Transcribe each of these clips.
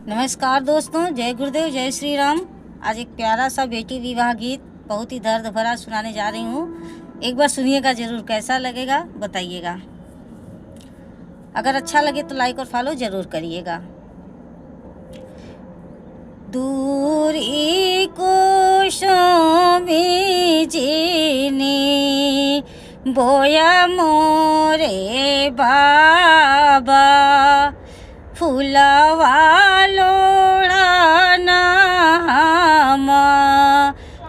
नमस्कार दोस्तों, जय गुरुदेव, जय श्री राम। आज एक प्यारा सा बेटी विवाह गीत बहुत ही दर्द भरा सुनाने जा रही हूँ। एक बार सुनिएगा ज़रूर, कैसा लगेगा बताइएगा। अगर अच्छा लगे तो लाइक और फॉलो ज़रूर करिएगा। दूरी कोशों में जीने बोया मोरे बाबा, फूलवा लोड़ाना हम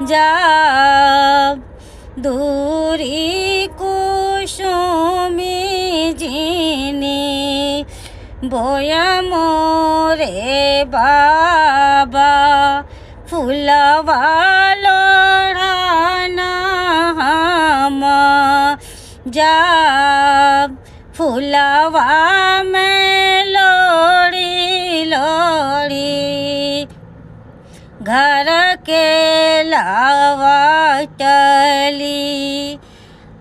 जब दूरी कोशों में जीने बोया मोरे बाबा, फूलवा लोड़ाना हम जब फूलवा में लोड़ी लोड़ी घर के लावा टली,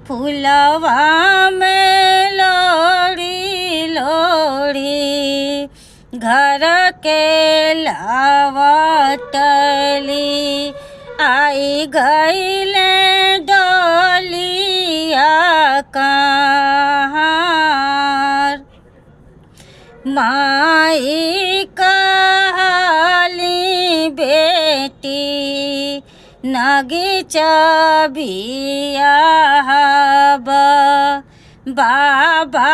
फूलवा में लोड़ी लोड़ी घर के लावा टली, आई गईले डोलिया कहाँ माई काली बेटी नगी चबिया बाबा